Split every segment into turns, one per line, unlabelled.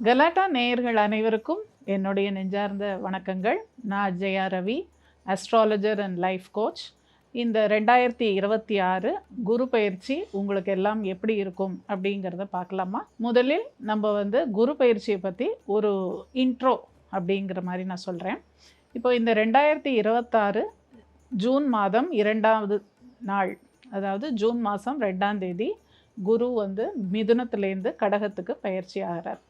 கலாட்டா நேயர்கள் அனைவருக்கும் என்னுடைய நெஞ்சார்ந்த வணக்கங்கள். நான் Jaya Ravi, astrologer and life coach. இந்த 2026 குரு பயிற்சி உங்களுக்கு எல்லாம் எப்படி இருக்கும் அப்படிங்கிறத பார்க்கலாமா? முதலில் நம்ம குரு பயிற்சியை பற்றி ஒரு இன்ட்ரோ அப்படிங்கிற மாதிரி நான் சொல்கிறேன். இப்போ இந்த 2026 ஜூன் மாதம் 2வது நாள், அதாவது ஜூன் மாதம் 2ஆம் தேதி குரு மிதுனத்திலேருந்து கடகத்துக்கு பயிற்சி ஆகிறார்.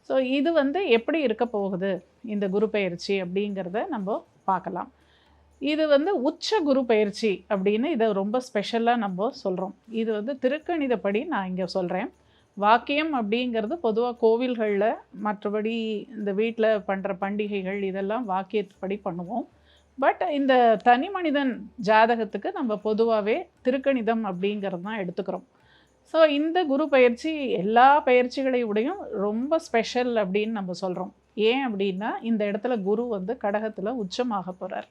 ஸோ இது எப்படி இருக்க போகுது இந்த குரு பயிற்சி அப்படிங்கிறத நம்ம பார்க்கலாம். இது உச்ச குரு பயிற்சி அப்படின்னு இதை ரொம்ப ஸ்பெஷலாக நம்ம சொல்கிறோம். இது திருக்கணிதப்படி நான் இங்கே சொல்கிறேன். வாக்கியம் அப்படிங்கிறது பொதுவாக கோவில்களில், மற்றபடி இந்த வீட்டில் பண்ணுற பண்டிகைகள் இதெல்லாம் வாக்கியப்படி பண்ணுவோம். பட் இந்த தனி மனிதன் ஜாதகத்துக்கு நம்ம பொதுவாகவே திருக்கணிதம் அப்படிங்கிறது தான் எடுத்துக்கிறோம். ஸோ இந்த குரு பயிற்சி எல்லா பயிற்சிகளையுடையும் ரொம்ப ஸ்பெஷல் அப்படின்னு நம்ம சொல்கிறோம். ஏன் அப்படின்னா, இந்த இடத்துல குரு கடகத்தில் உச்சமாக போகிறார்.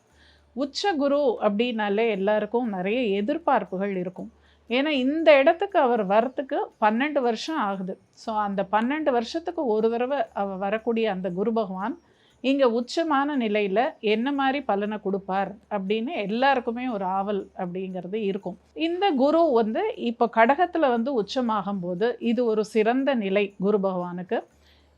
உச்ச குரு அப்படின்னாலே எல்லாருக்கும் நிறைய எதிர்பார்ப்புகள் இருக்கும். ஏன்னா இந்த இடத்துக்கு அவர் வரத்துக்கு 12 வருஷம் ஆகுது. ஸோ அந்த 12 வருஷத்துக்கு ஒரு தடவை அவர் வரக்கூடிய அந்த குரு பகவான் இங்கே உச்சமான நிலையில் என்ன மாதிரி பலனை கொடுப்பார் அப்படின்னு எல்லாருக்குமே ஒரு ஆவல் அப்படிங்கிறது இருக்கும். இந்த குரு இப்போ கடகத்தில் உச்சமாகும்போது இது ஒரு சிறந்த நிலை குரு பகவானுக்கு.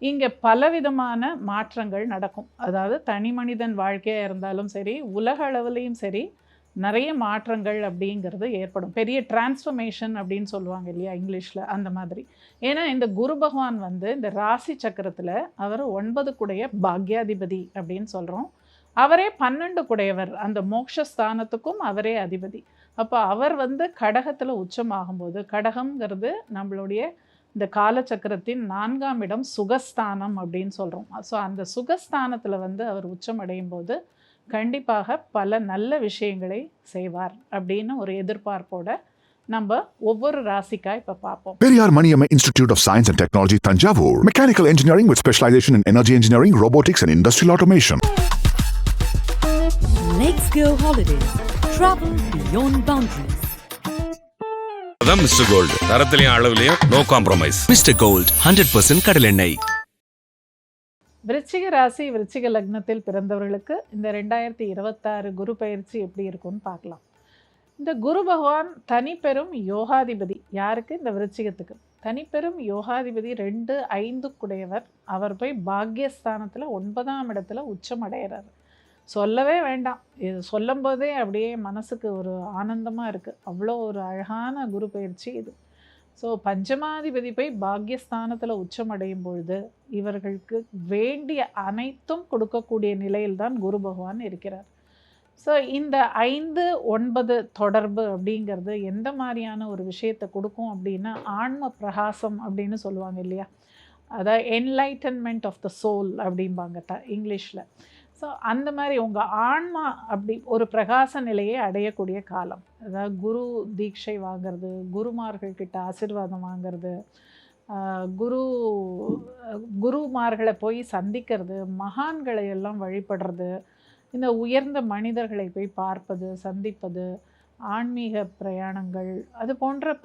இங்கே பலவிதமான மாற்றங்கள் நடக்கும். அதாவது தனி மனிதன் வாழ்க்கையாக இருந்தாலும் சரி, உலக அளவுலேயும் சரி, நிறைய மாற்றங்கள் அப்படிங்கிறது ஏற்படும். பெரிய டிரான்ஸ்ஃபர்மேஷன் அப்படின்னு சொல்லுவாங்க இல்லையா இங்கிலீஷில், அந்த மாதிரி. ஏன்னா இந்த குரு பகவான் இந்த ராசி சக்கரத்தில் அவர் 9 குடைய பாக்யாதிபதி அப்படின்னு சொல்கிறோம். அவரே 12 குடையவர், அந்த மோட்சஸ்தானத்துக்கும் அவரே அதிபதி. அப்போ அவர் கடகத்தில் உச்சமாகும்போது, கடகம்ங்கிறது நம்மளுடைய இந்த காலச்சக்கரத்தின் 4ஆம் இடம், சுகஸ்தானம் அப்படின்னு சொல்கிறோம். ஸோ அந்த சுகஸ்தானத்தில் அவர் உச்சமடையும் போது கண்டிப்பாக பல நல்ல விஷயங்களை செய்வார் அப்படின்னு ஒரு எதிர்பார்ப்போட நம்ம ஒவ்வொரு ராசிக்கா இப்போ பார்ப்போம்.
Periyar Maniamma Institute of Science and Technology, Thanjavur. Mechanical engineering with specialization in energy engineering, robotics and industrial automation.
Let's go holidays. Travel beyond boundaries.
அதான் மிஸ்டர் கோல்டு. தரத்திலையும் அளவுலையும் நோ காம்ப்ரமைஸ்.
மிஸ்டர் கோல்ட் 100% கடல் எண்ணெய்.
விருச்சிக ராசி, விருச்சிக லக்னத்தில் பிறந்தவர்களுக்கு இந்த 2026 குரு பயிற்சி எப்படி இருக்கும்னு பார்க்கலாம். இந்த குரு பகவான் தனிப்பெரும் யோகாதிபதி. யாருக்கு? இந்த விருச்சிகத்துக்கு தனிப்பெரும் யோகாதிபதி. 2, 5 குடையவர். அவர் போய் பாக்யஸ்தானத்தில் 9ஆம் இடத்துல உச்சம் அடைகிறார். சொல்லவே வேண்டாம். இது சொல்லும் போதே அப்படியே மனசுக்கு ஒரு ஆனந்தமாக இருக்குது. அவ்வளோ ஒரு அழகான குரு பயிற்சி இது. ஸோ பஞ்சமாதிபதி போய் பாக்யஸ்தானத்தில் உச்சமடையும் பொழுது இவர்களுக்கு வேண்டிய அனைத்தும் கொடுக்கக்கூடிய நிலையில்தான் குரு பகவான் இருக்கிறார். ஸோ இந்த 5, 9 தொடர்பு அப்படிங்கிறது எந்த மாதிரியான ஒரு விஷயத்தை கொடுக்கும் அப்படின்னா, ஆன்ம பிரகாசம் அப்படின்னு சொல்லுவாங்க இல்லையா, அதாவது என்லைட்டன்மெண்ட் ஆஃப் த சோல் அப்படிம்பாங்க இங்கிலீஷில். ஸோ அந்த மாதிரி உங்கள் ஆன்மா அப்படி ஒரு பிரகாச நிலையை அடையக்கூடிய காலம். அதாவது குரு தீட்சை வாங்கிறது, குருமார்கள்கிட்ட ஆசீர்வாதம் வாங்கிறது, குருமார்களை போய் சந்திக்கிறது, மகான்களை எல்லாம் வழிபடுறது, இந்த உயர்ந்த மனிதர்களை போய் பார்ப்பது, சந்திப்பது, ஆன்மீக பிரயாணங்கள், அது போன்ற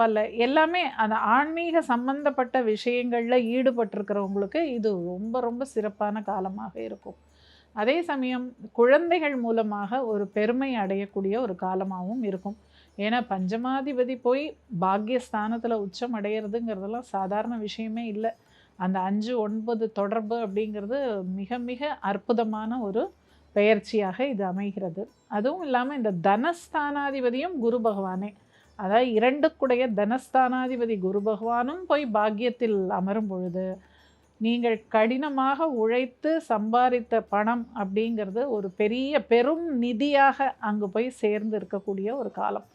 எல்லாமே அந்த ஆன்மீக சம்பந்தப்பட்ட விஷயங்களில் ஈடுபட்டிருக்கிறவங்களுக்கு இது ரொம்ப ரொம்ப சிறப்பான காலமாக இருக்கும். அதே சமயம் குழந்தைகள் மூலமாக ஒரு பெருமை அடையக்கூடிய ஒரு காலமாகவும் இருக்கும். ஏன்னா பஞ்சமாதிபதி போய் பாக்யஸ்தானத்தில் உச்சம் அடையிறதுங்கிறதெல்லாம் சாதாரண விஷயமே இல்லை. அந்த 5, 9 தொடர்பு அப்படிங்கிறது மிக மிக அற்புதமான ஒரு பெயர்ச்சியாக இது அமைகிறது. அதுவும் இல்லாமல் இந்த தனஸ்தானாதிபதியும் குரு பகவானே. அதாவது 2 குடைய தனஸ்தானாதிபதி குரு பகவானும் போய் பாக்யத்தில் அமரும் பொழுது நீங்கள் கடினமாக உழைத்து சம்பாதித்த பணம் அப்படிங்கிறது ஒரு பெரும் நிதியாக அங்கே போய் சேர்ந்து இருக்கக்கூடிய ஒரு காலம்.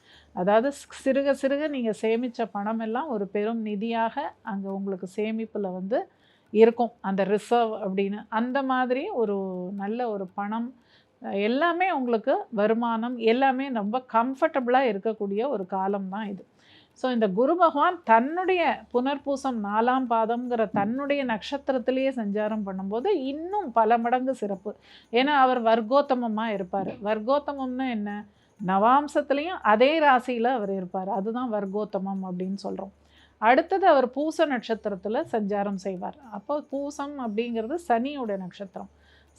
அதாவது சிறுக சிறுக நீங்கள் சேமித்த பணம் எல்லாம் ஒரு பெரும் நிதியாக அங்கே உங்களுக்கு சேமிப்பில் இருக்கும். அந்த ரிசர்வ் அப்படின்னு அந்த மாதிரி ஒரு நல்ல ஒரு பணம் எல்லாமே உங்களுக்கு வருமானம் எல்லாமே ரொம்ப கம்ஃபர்டபுளாக இருக்கக்கூடிய ஒரு காலம் தான் இது. ஸோ இந்த குரு பகவான் தன்னுடைய புனர்பூசம் 4ஆம் பாதம்ங்கிற தன்னுடைய நட்சத்திரத்திலேயே சஞ்சாரம் பண்ணும்போது இன்னும் பல மடங்கு சிறப்பு. ஏன்னா அவர் வர்க்கோத்தமமாக இருப்பார். வர்க்கோத்தமம்னா என்ன? நவாம்சத்துலேயும் அதே ராசியில் அவர் இருப்பார். அதுதான் வர்க்கோத்தமம் அப்படின்னு சொல்கிறோம். அடுத்தது அவர் பூச நட்சத்திரத்தில் சஞ்சாரம் செய்வார். அப்போ பூசம் அப்படிங்கிறது சனியோட நட்சத்திரம்.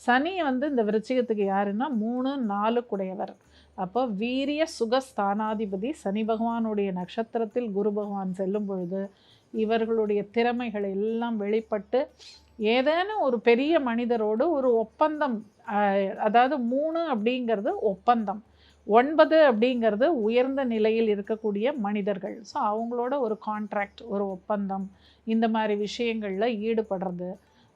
சனி வந்து இந்த விருச்சிகத்துக்கு யாருன்னா 3, 4 குடையவர். அப்போ வீரிய சுகஸ்தானாதிபதி சனி பகவானுடைய நட்சத்திரத்தில் குரு பகவான் செல்லும் பொழுது இவர்களுடைய திறமைகள் எல்லாம் வெளிப்பட்டு ஏதேனும் ஒரு பெரிய மனிதரோடு ஒரு ஒப்பந்தம், அதாவது 3 அப்படிங்கிறது ஒப்பந்தம், 9 அப்படிங்கிறது உயர்ந்த நிலையில் இருக்கக்கூடிய மனிதர்கள். ஸோ அவங்களோட ஒரு கான்ட்ராக்ட், ஒரு ஒப்பந்தம், இந்த மாதிரி விஷயங்களில் ஈடுபடுறது.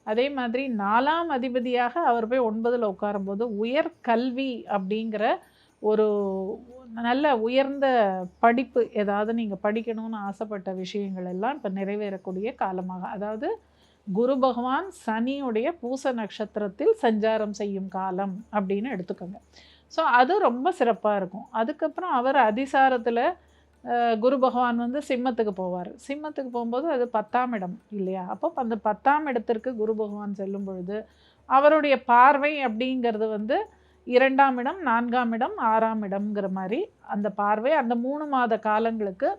அதே மாதிரி 4ஆம் அதிபதியாக அவர் போய் 9ல் உட்காரும்போது உயர் கல்வி அப்படிங்கிற ஒரு நல்ல உயர்ந்த படிப்பு, ஏதாவது நீங்கள் படிக்கணும்னு ஆசைப்பட்ட விஷயங்கள் எல்லாம் இப்போ நிறைவேறக்கூடிய காலமாக, அதாவது குரு பகவான் சனியுடைய பூச நட்சத்திரத்தில் சஞ்சாரம் செய்யும் காலம் அப்படின்னு எடுத்துக்கோங்க. ஸோ அது ரொம்ப சிறப்பாக இருக்கும். அதுக்கப்புறம் அவர் அதிசாரத்தில் குரு பகவான் வந்து சிம்மத்துக்கு போவார். சிம்மத்துக்கு போகும்போது அது 10ஆம் இடம் இல்லையா? அப்போ அந்த 10ஆம் இடத்திற்கு குரு பகவான் செல்லும் பொழுது அவருடைய பார்வை அப்படிங்கிறது வந்து 2ஆம் இடம், 4ஆம் இடம், 6ஆம் இடம்ங்கிற மாதிரி அந்த பார்வை அந்த 3 மாத காலங்களுக்கு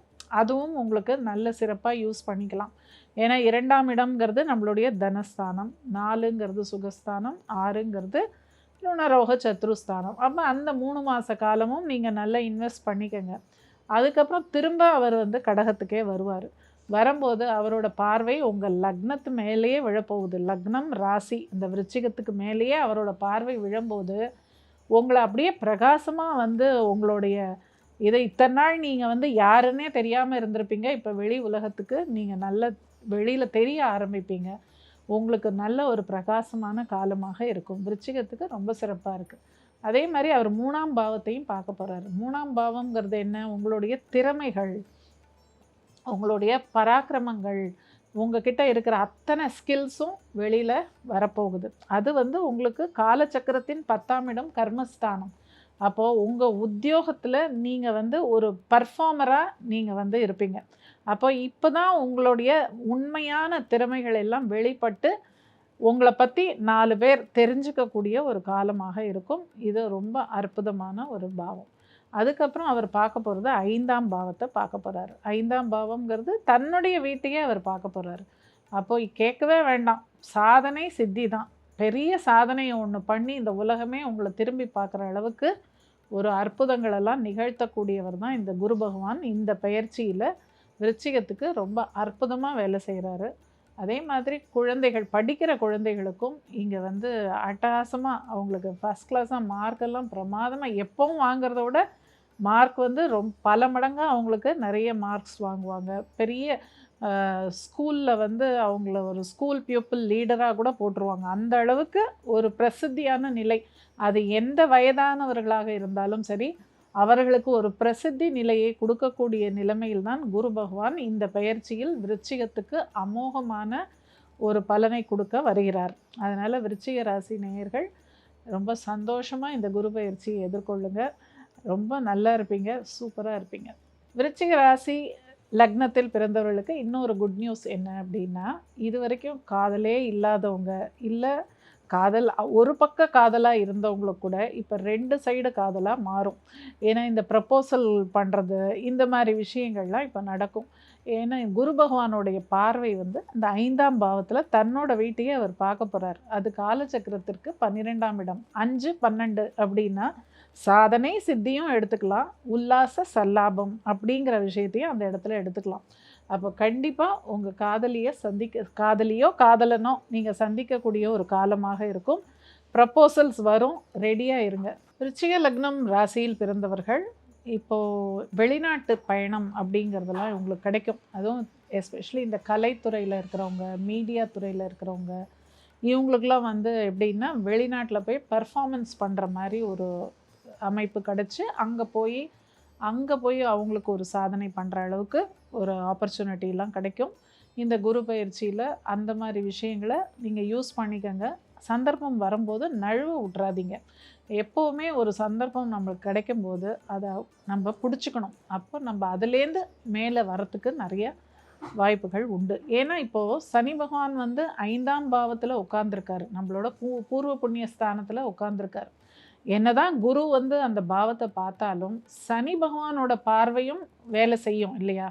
அதுவும் உங்களுக்கு நல்ல சிறப்பாக யூஸ் பண்ணிக்கலாம். ஏன்னா 2ஆம் இடம்ங்கிறது நம்மளுடைய தனஸ்தானம், 4ங்கிறது சுகஸ்தானம், 6ங்கிறது ருணரோக சத்ருஸ்தானம். அப்போ அந்த 3 மாத காலமும் நீங்கள் நல்லா இன்வெஸ்ட் பண்ணிக்கங்க. அதுக்கப்புறம் திரும்ப அவர் வந்து கடகத்துக்கே வருவார். வரும்போது அவரோட பார்வை உங்கள் லக்னத்து மேலேயே விழப்போகுது. லக்னம் ராசி இந்த விருச்சிகத்துக்கு மேலேயே அவரோட பார்வை விழும்போது உங்களை அப்படியே பிரகாசமாக வந்து உங்களுடைய இதை இத்தனை நாள் நீங்கள் வந்து யாருன்னே தெரியாமல் இருந்திருப்பீங்க. இப்போ வெளி உலகத்துக்கு நீங்கள் நல்ல வெளியில் தெரிய ஆரம்பிப்பீங்க. உங்களுக்கு நல்ல ஒரு பிரகாசமான காலமாக இருக்கும். விருச்சிகத்துக்கு ரொம்ப சிறப்பாக இருக்குது. அதே மாதிரி அவர் 3ஆம் பாவத்தையும் பார்க்க போகிறாரு. 3ஆம் பாவம்ங்கிறது என்ன? உங்களுடைய திறமைகள், உங்களுடைய பராக்கிரமங்கள், உங்ககிட்ட இருக்கிற அத்தனை ஸ்கில்ஸும் வெளியில் வரப்போகுது. அது வந்து உங்களுக்கு காலச்சக்கரத்தின் 10ஆம் இடம் கர்மஸ்தானம். அப்போது உங்கள் உத்தியோகத்தில் நீங்கள் வந்து ஒரு பர்ஃபார்மராக நீங்கள் வந்து இருப்பீங்க. அப்போ இப்போ தான் உங்களுடைய உண்மையான திறமைகள் எல்லாம் வெளிப்பட்டு உங்களை பற்றி 4 பேர் தெரிஞ்சுக்கக்கூடிய ஒரு காலமாக இருக்கும். இது ரொம்ப அற்புதமான ஒரு பாவம். அதுக்கப்புறம் அவர் பார்க்க போகிறது 5ஆம் பாவத்தை பார்க்க போகிறாரு. 5ஆம் பாவம்ங்கிறது தன்னுடைய வீட்டையே அவர் பார்க்க போகிறாரு. அப்போ கேட்கவே வேண்டாம், சாதனை சித்தி தான். பெரிய சாதனையை ஒன்று பண்ணி இந்த உலகமே உங்களை திரும்பி பார்க்குற அளவுக்கு ஒரு அற்புதங்களெல்லாம் நிகழ்த்தக்கூடியவர் தான் இந்த குரு பகவான். இந்த பெயர்ச்சியில் விருச்சிகத்துக்கு ரொம்ப அற்புதமாக வேலை செய்கிறாரு. அதே மாதிரி குழந்தைகள், படிக்கிற குழந்தைகளுக்கும் இங்கே வந்து அட்டகாசமாக அவங்களுக்கு ஃபஸ்ட் கிளாஸாக மார்க்கெல்லாம் பிரமாதமாக எப்பவும் வாங்கிறத விட மார்க் வந்து பல மடங்காக அவங்களுக்கு நிறைய மார்க்ஸ் வாங்குவாங்க. பெரிய ஸ்கூலில் வந்து அவங்கள ஒரு ஸ்கூல் பியூப்பிள் லீடராக கூட போட்டுருவாங்க. அந்த அளவுக்கு ஒரு பிரசித்தியான நிலை. அது எந்த வயதானவர்களாக இருந்தாலும் சரி, அவர்களுக்கு ஒரு பிரசித்தி நிலையை கொடுக்கக்கூடிய நிலைமையில் தான் குரு பகவான் இந்த பெயர்ச்சியில் விருச்சிகத்துக்கு அமோகமான ஒரு பலனை கொடுக்க வருகிறார். அதனால் விருச்சிக ராசி நேயர்கள் ரொம்ப சந்தோஷமாக இந்த குரு பெயர்ச்சியை எதிர்கொள்ளுங்க. ரொம்ப நல்லா இருப்பீங்க, சூப்பராக இருப்பீங்க. விருச்சிக ராசி லக்னத்தில் பிறந்தவர்களுக்கு இன்னொரு குட் நியூஸ் என்ன அப்படின்னா, இது வரைக்கும் காதலே இல்லாதவங்க, இல்லை காதல் ஒரு பக்க காதலாக இருந்தவங்களுக்கு கூட இப்போ 2 சைடு காதலாக மாறும். ஏன்னா இந்த ப்ரப்போசல் பண்ணுறது, இந்த மாதிரி விஷயங்கள்லாம் இப்போ நடக்கும். ஏன்னா குரு பகவானுடைய பார்வை வந்து அந்த 5ஆம் பாவத்தில் தன்னோட வீட்டையே அவர் பார்க்க போகிறார். அது காலச்சக்கரத்திற்கு 12ஆம் இடம். 5, 12 அப்படின்னா சாதனை சித்தியும் எடுத்துக்கலாம், உல்லாச சல்லாபம் அப்படிங்கிற விஷயத்தையும் அந்த இடத்துல எடுத்துக்கலாம். அப்போ கண்டிப்பாக உங்கள் காதலியோ காதலனோ நீங்கள் சந்திக்கக்கூடிய ஒரு காலமாக இருக்கும். ப்ரப்போசல்ஸ் வரும், ரெடியாக இருங்க. விருச்சிக லக்னம் ராசியில் பிறந்தவர்கள் இப்போது வெளிநாட்டு பயணம் அப்படிங்கிறதெல்லாம் உங்களுக்கு கிடைக்கும். அதுவும் எஸ்பெஷலி இந்த கலைத்துறையில் இருக்கிறவங்க, மீடியா துறையில் இருக்கிறவங்க, இவங்களுக்கெல்லாம் வந்து எப்படின்னா வெளிநாட்டில் போய் பர்ஃபார்மன்ஸ் பண்ணுற மாதிரி ஒரு அமைப்பு கிடச்சி அங்கே போய் அவங்களுக்கு ஒரு சாதனை பண்ணுற அளவுக்கு ஒரு ஆப்பர்ச்சுனிட்டிலாம் கிடைக்கும். இந்த குரு பயிற்சியில் அந்த மாதிரி விஷயங்களை நீங்கள் யூஸ் பண்ணிக்கங்க. சந்தர்ப்பம் வரும்போது நழுவ விட்றாதீங்க. எப்போவுமே ஒரு சந்தர்ப்பம் நம்மளுக்கு கிடைக்கும்போது அதை நம்ம பிடிச்சிக்கணும். அப்போ நம்ம அதுலேருந்து மேலே வரத்துக்கு நிறைய வாய்ப்புகள் உண்டு. ஏன்னா இப்போது சனி பகவான் வந்து 5ஆம் பாவத்தில் உட்கார்ந்துருக்காரு, நம்மளோட பூர்வ புண்ணிய ஸ்தானத்தில் உட்கார்ந்துருக்காரு. என்னதான் குரு வந்து அந்த பாவத்தை பார்த்தாலும் சனி பகவானோட பார்வையும் வேலை செய்யும் இல்லையா?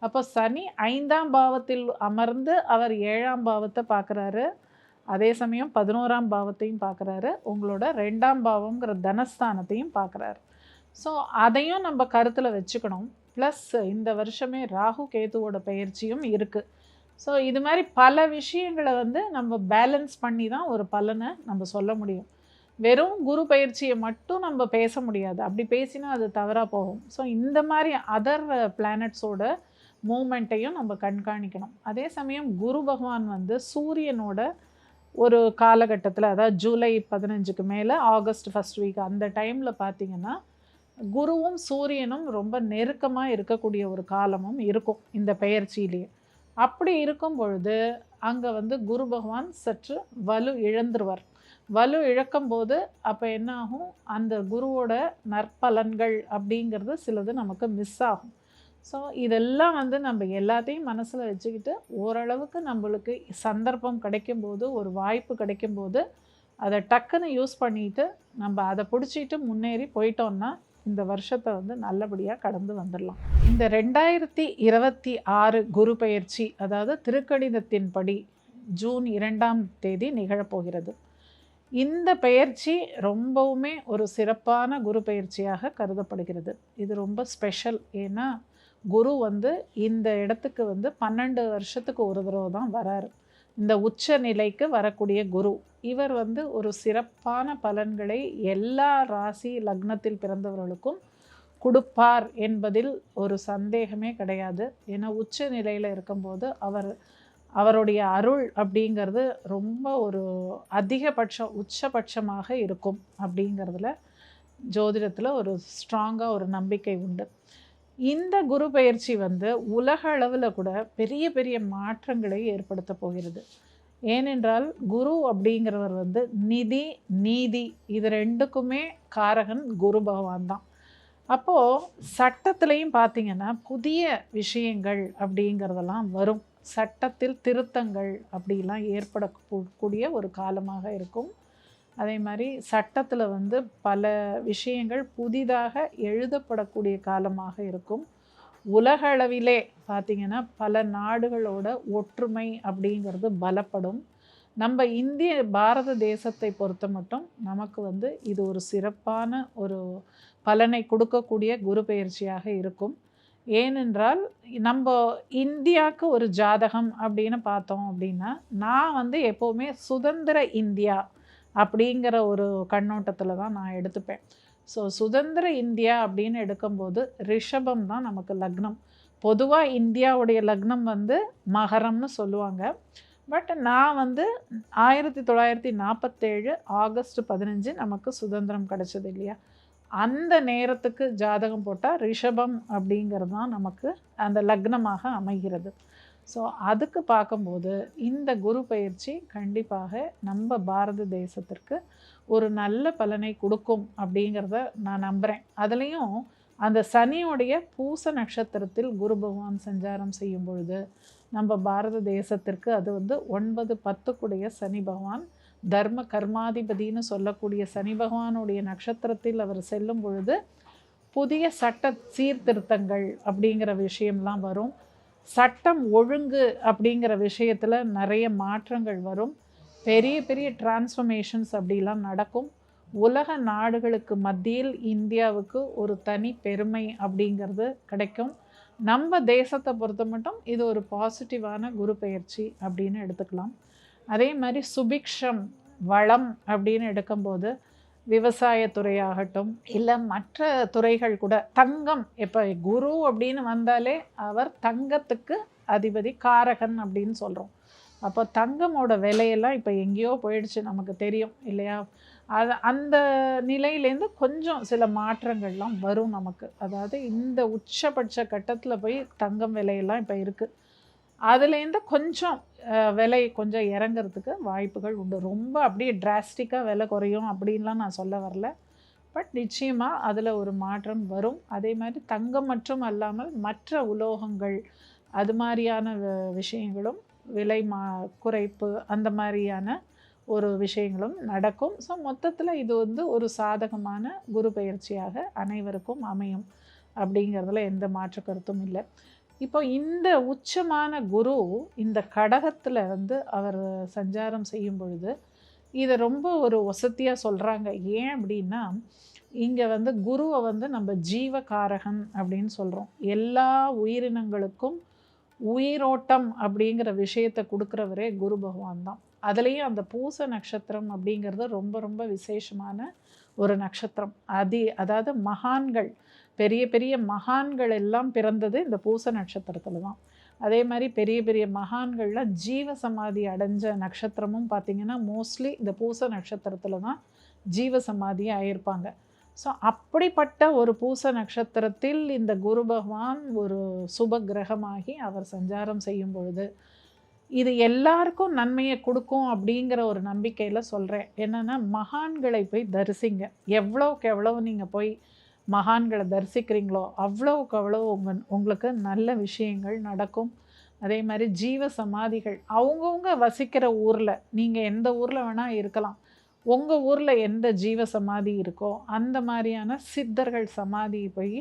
அப்போ சனி 5ஆம் பாவத்தில் அமர்ந்து அவர் 7ஆம் பாவத்தை பார்க்குறாரு. அதே சமயம் 11ஆம் பாவத்தையும் பார்க்குறாரு. உங்களோட 2ஆம் பாவம்ங்கிற தனஸ்தானத்தையும் பார்க்குறாரு. ஸோ அதையும் நம்ம கருத்தில் வச்சுக்கணும். ப்ளஸ் இந்த வருஷமே ராகு கேதுவோட பயிற்சியும் இருக்குது. ஸோ இது மாதிரி பல விஷயங்களை வந்து நம்ம பேலன்ஸ் பண்ணி தான் ஒரு பலனை நம்ம சொல்ல முடியும். வெறும் குரு பயிற்சியை மட்டும் நம்ம பேச முடியாது. அப்படி பேசினா அது தவறாக போகும். ஸோ இந்த மாதிரி அதர் பிளானட்ஸோட மூமெண்ட்டையும் நம்ம கண்காணிக்கணும். அதே சமயம் குரு பகவான் வந்து சூரியனோட ஒரு காலகட்டத்தில், அதாவது ஜூலை 15க்கு மேலே ஆகஸ்ட் ஃபர்ஸ்ட் வீக் அந்த டைமில் பார்த்திங்கன்னா குருவும் சூரியனும் ரொம்ப நெருக்கமாக இருக்கக்கூடிய ஒரு காலமும் இருக்கும் இந்த பெயர்ச்சியிலேயே. அப்படி இருக்கும் பொழுது அங்கே வந்து குரு பகவான் சற்று வலு இழந்துருவார். வலு இழக்கும்போது அப்போ என்ன ஆகும், அந்த குருவோட நற்பலன்கள் அப்படிங்கிறது சிலது நமக்கு மிஸ் ஆகும். ஸோ இதெல்லாம் வந்து நம்ம எல்லாத்தையும் மனசில் வச்சுக்கிட்டு ஓரளவுக்கு நம்மளுக்கு சந்தர்ப்பம் கிடைக்கும்போது, ஒரு வாய்ப்பு கிடைக்கும்போது அதை டக்குன்னு யூஸ் பண்ணிட்டு நம்ம அதை பிடிச்சிட்டு முன்னேறி போயிட்டோம்னா இந்த வருஷத்தை வந்து நல்லபடியாக கடந்து வந்துடலாம். இந்த 2026 குரு பெயர்ச்சி, அதாவது திருக்கணிதத்தின்படி ஜூன் 2ஆம் தேதி நிகழப்போகிறது. இந்த பெயர்ச்சி ரொம்பவுமே ஒரு சிறப்பான குரு பெயர்ச்சியாக கருதப்படுகிறது. இது ரொம்ப ஸ்பெஷல். ஏன்னா குரு வந்து இந்த இடத்துக்கு வந்து 12 வருஷத்துக்கு ஒரு தடவை தான் வராரு. இந்த உச்ச நிலைக்கு வரக்கூடிய குரு இவர் வந்து ஒரு சிறப்பான பலன்களை எல்லா ராசி லக்னத்தில் பிறந்தவர்களுக்கும் கொடுப்பார் என்பதில் ஒரு சந்தேகமே கிடையாது. ஏன்னா உச்ச நிலையில் இருக்கும்போது அவருடைய அருள் அப்படிங்கிறது ரொம்ப ஒரு அதிகபட்சம் உச்சபட்சமாக இருக்கும் அப்படிங்கிறதுல ஜோதிடத்தில் ஒரு ஸ்ட்ராங்காக ஒரு நம்பிக்கை உண்டு. இந்த குரு பெயர்ச்சி வந்து உலக அளவில் கூட பெரிய பெரிய மாற்றங்களை ஏற்படுத்த போகிறது. ஏனென்றால் குரு அப்படிங்கிறவர் வந்து நிதி, நீதி இது ரெண்டுக்குமே காரகன் குரு பகவான் தான். அப்போது சட்டத்துலேயும் பார்த்திங்கன்னா புதிய விஷயங்கள் அப்படிங்கிறதெல்லாம் வரும். சட்டத்தில் திருத்தங்கள் அப்படிலாம் ஏற்படக்கூடிய ஒரு காலமாக இருக்கும். அதே மாதிரி சட்டத்தில் வந்து பல விஷயங்கள் புதிதாக எழுதப்படக்கூடிய காலமாக இருக்கும். உலக அளவிலே பார்த்திங்கன்னா பல நாடுகளோட ஒற்றுமை அப்படிங்கிறது பலப்படும். நம்ம பாரத தேசத்தை பொறுத்த மட்டும் நமக்கு வந்து இது ஒரு சிறப்பான ஒரு பலனை கொடுக்கக்கூடிய குரு பெயர்ச்சியாக இருக்கும். ஏனென்றால் நம்ம இந்தியாவுக்கு ஒரு ஜாதகம் அப்படின்னு பார்த்தோம் அப்படின்னா, நான் வந்து எப்போவுமே சுதந்திர இந்தியா அப்படிங்கிற ஒரு கண்ணோட்டத்தில் தான் நான் எடுத்துப்பேன். ஸோ சுதந்திர இந்தியா அப்படின்னு எடுக்கும்போது ரிஷபம் தான் நமக்கு லக்னம். பொதுவாக இந்தியாவுடைய லக்னம் வந்து மகரம்னு சொல்லுவாங்க. பட் நான் வந்து 1947 ஆகஸ்ட் 15 நமக்கு சுதந்திரம் கிடச்சது இல்லையா, அந்த நேரத்துக்கு ஜாதகம் போட்டால் ரிஷபம் அப்படிங்கிறது தான் நமக்கு அந்த லக்னமாக அமைகிறது. ஸோ அதுக்கு பார்க்கும்போது இந்த குரு பயிற்சி கண்டிப்பாக நம்ம பாரத தேசத்திற்கு ஒரு நல்ல பலனை கொடுக்கும் அப்படிங்கிறத நான் நம்புகிறேன். அதுலேயும் அந்த சனியோடைய பூச நட்சத்திரத்தில் குரு பகவான் சஞ்சாரம் செய்யும் பொழுது நம்ம பாரத தேசத்திற்கு அது வந்து 9-10 சனி பகவான், தர்ம கர்மாதிபதினு சொல்லக்கூடிய சனி பகவானுடைய நட்சத்திரத்தில் அவர் செல்லும் பொழுது புதிய சட்ட சீர்திருத்தங்கள் அப்படிங்கிற விஷயம்லாம் வரும். சட்டம் ஒழுங்கு அப்படிங்கிற விஷயத்தில் நிறைய மாற்றங்கள் வரும். பெரிய பெரிய டிரான்ஸ்ஃபர்மேஷன்ஸ் அப்படிலாம் நடக்கும். உலக நாடுகளுக்கு மத்தியில் இந்தியாவுக்கு ஒரு தனி பெருமை அப்படிங்கிறது கிடைக்கும். நம்ம தேசத்தை பொறுத்த மட்டும் இது ஒரு பாசிட்டிவான குரு பெயர்ச்சி அப்படின்னு எடுத்துக்கலாம். அதே மாதிரி சுபிக்ஷம், வளம் அப்படின்னு எடுக்கும்போது விவசாயத்துறையாகட்டும் இல்லை மற்ற துறைகள் கூட, தங்கம், இப்போ குரு அப்படின்னு வந்தாலே அவர் தங்கத்துக்கு அதிபதி, காரகன் அப்படின்னு சொல்கிறோம். அப்போ தங்கமோட விலையெல்லாம் இப்போ எங்கேயோ போயிடுச்சு, நமக்கு தெரியும் இல்லையா. அந்த நிலையிலேருந்து கொஞ்சம் சில மாற்றங்கள்லாம் வரும் நமக்கு. அதாவது இந்த உச்சபட்ச கட்டத்தில் போய் தங்கம் விலையெல்லாம் இப்போ இருக்குது. அதுலேருந்து கொஞ்சம் விலை கொஞ்சம் இறங்கிறதுக்கு வாய்ப்புகள் உண்டு. ரொம்ப அப்படியே டிராஸ்டிக்காக விலை குறையும் அப்படின்லாம் நான் சொல்ல வரல. பட் நிச்சயமாக அதில் ஒரு மாற்றம் வரும். அதே மாதிரி தங்கம் மற்றும் அல்லாமல் மற்ற உலோகங்கள் அது மாதிரியான விஷயங்களும் விலை குறைப்பு அந்த மாதிரியான ஒரு விஷயங்களும் நடக்கும். ஸோ மொத்தத்தில் இது வந்து ஒரு சாதகமான குரு பெயர்ச்சியாக அனைவருக்கும் அமையும் அப்படிங்கிறதுல எந்த மாற்று கருத்தும் இல்லை. இப்போ இந்த உச்சமான குரு இந்த கடகத்தில் வந்து அவர் சஞ்சாரம் செய்யும் பொழுது இதை ரொம்ப ஒரு வசதியாக சொல்கிறாங்க. ஏன் அப்படின்னா, இங்கே வந்து குருவை வந்து நம்ம ஜீவகாரகன் அப்படின்னு சொல்கிறோம். எல்லா உயிரினங்களுக்கும் உயிரோட்டம் அப்படிங்கிற விஷயத்தை கொடுக்குறவரே குரு பகவான் தான். அதுலேயும் அந்த பூச நட்சத்திரம் அப்படிங்கிறது ரொம்ப ரொம்ப விசேஷமான ஒரு நட்சத்திரம். அதாவது மகான்கள், பெரிய பெரிய மகான்கள் எல்லாம் பிறந்தது இந்த பூச நட்சத்திரத்தில் தான். அதே மாதிரி பெரிய பெரிய மகான்கள்லாம் ஜீவ சமாதி அடைஞ்ச நட்சத்திரமும் பார்த்திங்கன்னா மோஸ்ட்லி இந்த பூச நட்சத்திரத்தில் தான் ஜீவ சமாதி ஆகியிருப்பாங்க. ஸோ அப்படிப்பட்ட ஒரு பூச நட்சத்திரத்தில் இந்த குரு பகவான் ஒரு சுப கிரகமாகி அவர் சஞ்சாரம் செய்யும் பொழுது இது எல்லாருக்கும் நன்மையை கொடுக்கும் அப்படிங்கிற ஒரு நம்பிக்கையில் சொல்கிறேன். என்னென்னா, மகான்களை போய் தரிசிங்க. எவ்வளோக்கு எவ்வளோ நீங்கள் போய் மகான்களை தரிசிக்கிறீங்களோ அவ்வளோக்கு அவ்வளோ உங்களுக்கு நல்ல விஷயங்கள் நடக்கும். அதே மாதிரி ஜீவ சமாதிகள் அவங்கவுங்க வசிக்கிற ஊரில், நீங்கள் எந்த ஊரில் வேணால் இருக்கலாம், உங்கள் ஊரில் எந்த ஜீவ சமாதி இருக்கோ அந்த மாதிரியான சித்தர்கள் சமாதியை போய்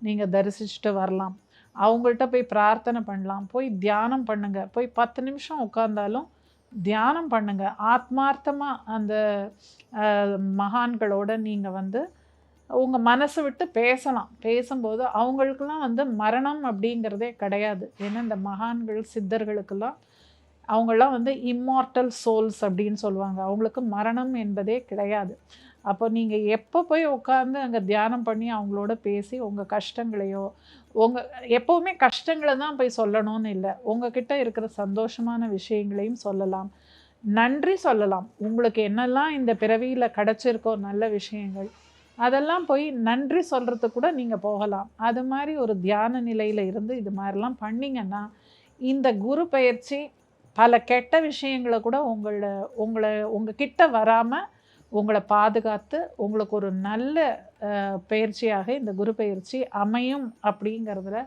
நீங்கள் தரிசிச்சுட்டு வரலாம். அவங்கள்ட்ட போய் பிரார்த்தனை பண்ணலாம், போய் தியானம் பண்ணுங்கள். போய் 10 நிமிஷம் உட்கார்ந்தாலும் தியானம் பண்ணுங்கள். ஆத்மார்த்தமாக அந்த மகான்களோட நீங்கள் வந்து உங்கள் மனசை விட்டு பேசலாம். பேசும்போது அவங்களுக்கெல்லாம் வந்து மரணம் அப்படிங்கிறதே கிடையாது. ஏன்னா இந்த மகான்கள் சித்தர்களுக்கெல்லாம் அவங்களாம் வந்து இம்மார்டல் சோல்ஸ் அப்படின்னு சொல்லுவாங்க. அவங்களுக்கு மரணம் என்பதே கிடையாது. அப்போ நீங்கள் எப்போ போய் உட்காந்து அங்கே தியானம் பண்ணி அவங்களோட பேசி உங்கள் கஷ்டங்களையோ, எப்போவுமே கஷ்டங்களை தான் போய் சொல்லணும்னு இல்லை, உங்ககிட்ட இருக்கிற சந்தோஷமான விஷயங்களையும் சொல்லலாம், நன்றி சொல்லலாம். உங்களுக்கு என்னெல்லாம் இந்த பிறவியில் கிடச்சிருக்கோ நல்ல விஷயங்கள், அதெல்லாம் போய் நன்றி சொல்கிறதுக்கு கூட நீங்கள் போகலாம். அது மாதிரி ஒரு தியான நிலையில் இருந்து இது மாதிரிலாம் பண்ணிங்கன்னா இந்த குரு பயிற்சி பல கெட்ட விஷயங்களை கூட உங்கள் கிட்ட வராமல் உங்களை பாதுகாத்து உங்களுக்கு ஒரு நல்ல பயிற்சியாக இந்த குரு பயிற்சி அமையும் அப்படிங்கிறதுல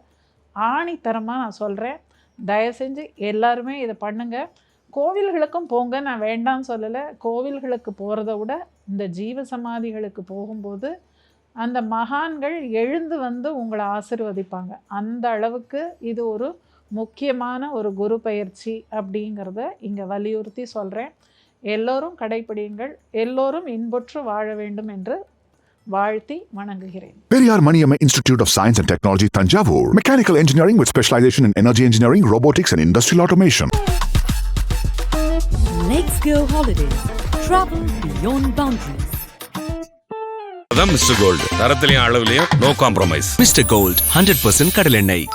ஆணித்தரமாக நான் சொல்கிறேன். தயவு செஞ்சு எல்லாருமே இதை பண்ணுங்கள். கோவில்களுக்கும் போங்க, நான் வேண்டாம்னு சொல்லலை. கோவில்களுக்கு போகிறத விட இந்த ஜீவ சமாதிகளுக்கு போகும்போது அந்த மகான்கள் எழுந்து வந்து உங்களை ஆசீர்வதிப்பாங்க. அந்த அளவுக்கு இது ஒரு முக்கியமான ஒரு குரு பயிற்சி அப்படிங்கிறத இங்கே வலியுறுத்தி சொல்கிறேன். எல்லோரும் கடைப்பிடியுங்கள், எல்லோரும் இன்புற்று வாழ வேண்டும் என்று வாழ்த்தி வணங்குகிறேன்.
Periyar Maniyamma Institute of Science and Technology, Thanjavur. Mechanical engineering with specialization in energy engineering, robotics and industrial automation.
Let's go holiday. Travel beyond boundaries.
அதான் மிஸ்டர் கோல்டு. தரத்திலையும் அளவுலையும் நோ காம்ப்ரமைஸ்.
Mr. Gold 100% கடலெண்ணெய்.